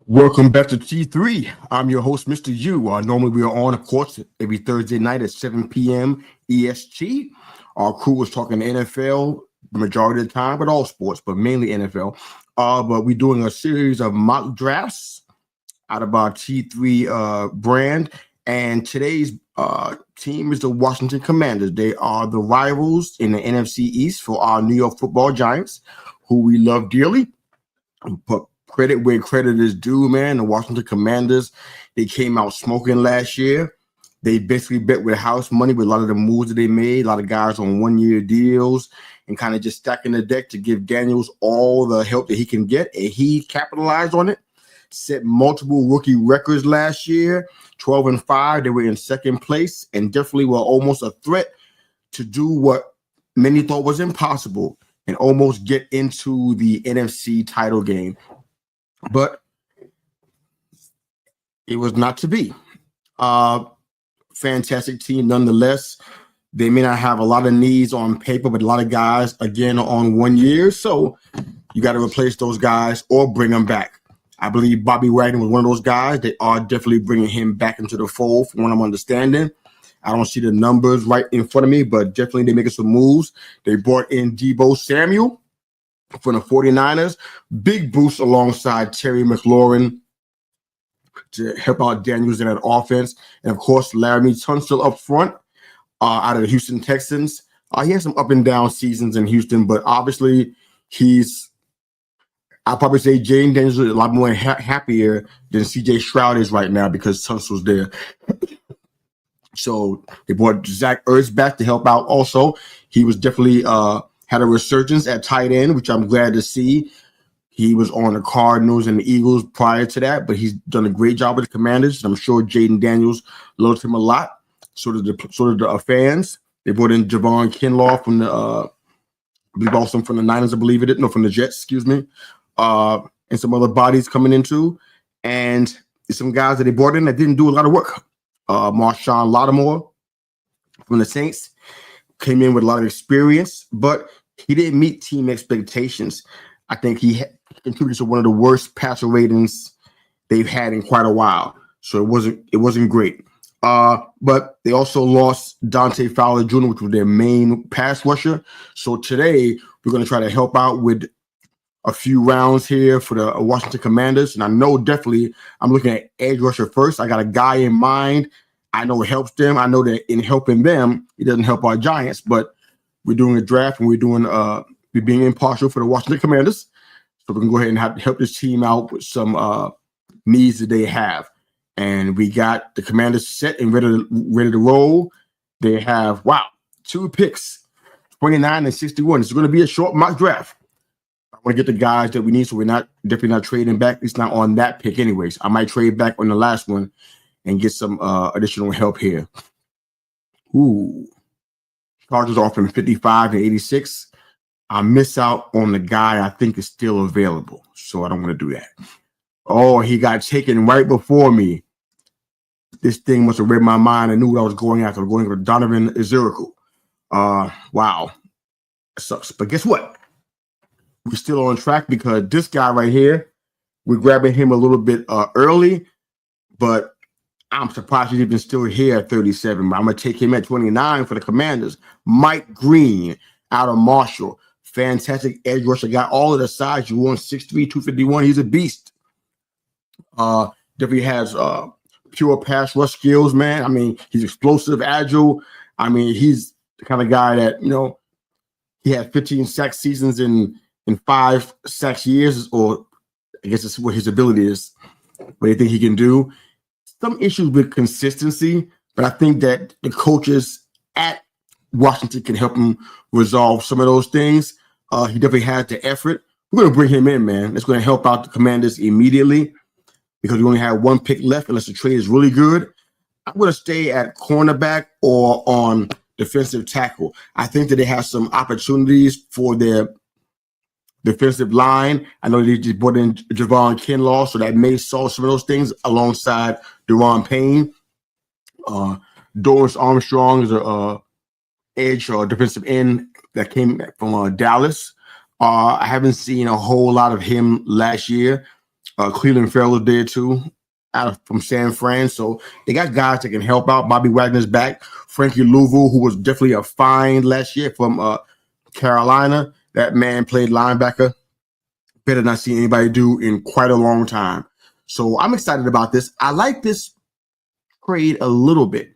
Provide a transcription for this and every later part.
Welcome back to T3. I'm your host, Mr. U. Normally we are on, of course, every Thursday night at 7 p.m. EST. Our crew is talking NFL the majority of the time, but all sports, but mainly NFL. But we're doing a series of mock drafts out of our T3 brand. And today's team is the Washington Commanders. They are the rivals in the NFC East for our New York Football Giants, who we love dearly. But credit where credit is due, man. The Washington Commanders, they came out smoking last year. They basically bet with house money with a lot of the moves that they made, a lot of guys on one-year deals and kind of just stacking the deck to give Daniels all the help that he can get. And he capitalized on it, set multiple rookie records last year, 12-5. They were in second place and definitely were almost a threat to do what many thought was impossible and almost get into the NFC title game. But it was not to be. Fantastic team nonetheless. They may not have a lot of needs on paper, but a lot of guys, again, on 1 year. So you got to replace those guys or bring them back. I believe Bobby Wagner was one of those guys. They are definitely bringing him back into the fold from what I'm understanding. I don't see the numbers right in front of me, but definitely they're making some moves. They brought in Deebo Samuel from the 49ers. Big boost alongside Terry McLaurin to help out Daniels in that offense. And, of course, Laramie Tunsil up front out of the Houston Texans. He has some up and down seasons in Houston, but obviously I'll probably say Jaden Daniels is a lot more happier than C.J. Stroud is right now because Tunsil's there. So they brought Zach Ertz back to help out also. He was definitely had a resurgence at tight end, which I'm glad to see. He was on the Cardinals and the Eagles prior to that, but he's done a great job with the Commanders. I'm sure Jaden Daniels loves him a lot. So did the fans. They brought in Javon Kinlaw from the, I believe also from the Niners, I believe it. No, from the Jets, excuse me. And some other bodies coming in too. And some guys that they brought in that didn't do a lot of work. Marshawn Lattimore from the Saints came in with a lot of experience, but he didn't meet team expectations. I think he contributed to one of the worst passer ratings they've had in quite a while. So it wasn't great. But they also lost Dante Fowler Jr., which was their main pass rusher. So today we're going to try to help out with a few rounds here for the Washington Commanders. And I know definitely I'm looking at edge rusher first. I got a guy in mind. I know it helps them. I know that in helping them, it doesn't help our Giants, but we're doing a draft and we're being impartial for the Washington Commanders. So we can go ahead and help this team out with some needs that they have. And we got the Commanders set and ready to roll. They have, 2 picks, 29 and 61. It's going to be a short mock draft. I want to get the guys that we need, so we're definitely not trading back. It's not on that pick anyways. I might trade back on the last one and get some additional help here. Ooh. Chargers offering 55 and 86. I miss out on the guy I think is still available, so I don't want to do that. Oh, he got taken right before me. This thing must have read my mind. I knew what I was going after. I'm going for Donovan Ezerico. Wow. It sucks. But guess what? We're still on track because this guy right here, we're grabbing him a little bit early, but I'm surprised he's even still here at 37. But I'm going to take him at 29 for the Commanders. Mike Green out of Marshall. Fantastic edge rusher. Got all of the size you want, 6'3", 251. He's a beast. Definitely has pure pass rush skills, man. I mean, he's explosive, agile. I mean, he's the kind of guy that, he had 15 sack seasons in 5 sacks years, or I guess that's what his ability is, what they think he can do. Some issues with consistency, but I think that the coaches at Washington can help him resolve some of those things. He definitely has the effort. We're going to bring him in, man. It's going to help out the Commanders immediately because we only have 1 pick left unless the trade is really good. I'm going to stay at cornerback or on defensive tackle. I think that they have some opportunities for their defensive line. I know they just brought in Javon Kinlaw, so that may solve some of those things alongside Deron Payne. Dorrance Armstrong is a edge or defensive end that came from Dallas. I haven't seen a whole lot of him last year. Cleveland Farrell is there too, from San Fran. So they got guys that can help out. Bobby Wagner's back. Frankie Louisville, who was definitely a find last year from Carolina. That man played linebacker better than I've seen anybody do in quite a long time. So I'm excited about this. I like this trade a little bit.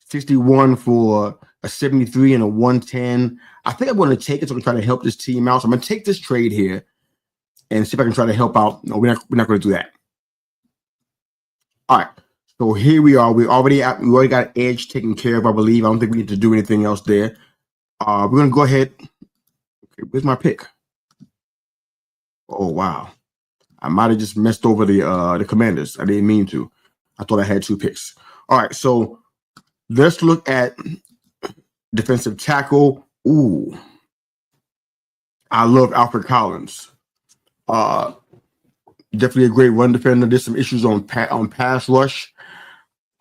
61 for a 73 and a 110. I think I'm going to take it so I can try to help this team out. So I'm going to take this trade here and see if I can try to help out. No, we're not going to do that. All right. So here we are. We already got edge taken care of, I believe. I don't think we need to do anything else there. We're going to go ahead. Okay, where's my pick? Oh, wow. I might have just messed over the Commanders. I didn't mean to. I thought I had 2 picks. All right, so let's look at defensive tackle. Ooh. I love Alfred Collins. Definitely a great run defender. There's some issues on pass rush.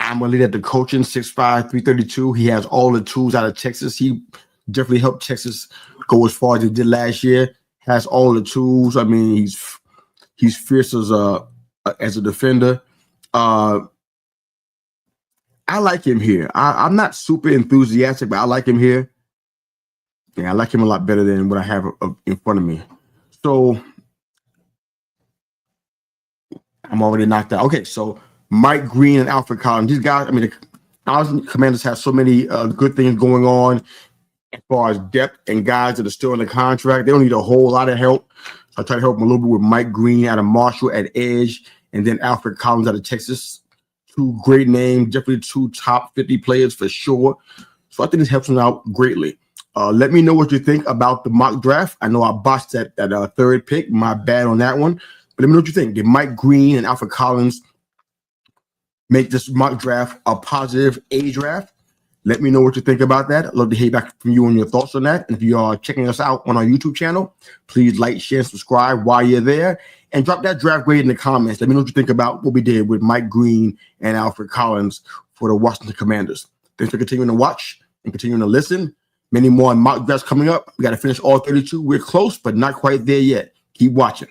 I'm going to leave at the coaching, 6'5", 332. He has all the tools out of Texas. He definitely helped Texas go as far as he did last year. Has all the tools. I mean, he's fierce as a defender. I like him here. I'm not super enthusiastic, but I like him here. Yeah, I like him a lot better than what I have in front of me. So I'm already knocked out. Okay, so Mike Green and Alfred Collins. These guys, I mean, the Commanders have so many good things going on as far as depth and guys that are still in the contract. They don't need a whole lot of help. So I try to help them a little bit with Mike Green out of Marshall at edge, and then Alfred Collins out of Texas. 2 great names, definitely 2 top 50 players for sure. So I think this helps them out greatly. Let me know what you think about the mock draft. I know I botched that 3rd pick. My bad on that one. But let me know what you think. Did Mike Green and Alfred Collins make this mock draft a positive A draft? Let me know what you think about that. I'd love to hear back from you on your thoughts on that. And if you are checking us out on our YouTube channel, please like, share, and subscribe while you're there. And drop that draft grade in the comments. Let me know what you think about what we did with Mike Green and Alfred Collins for the Washington Commanders. Thanks for continuing to watch and continuing to listen. Many more mock drafts coming up. We got to finish all 32. We're close, but not quite there yet. Keep watching.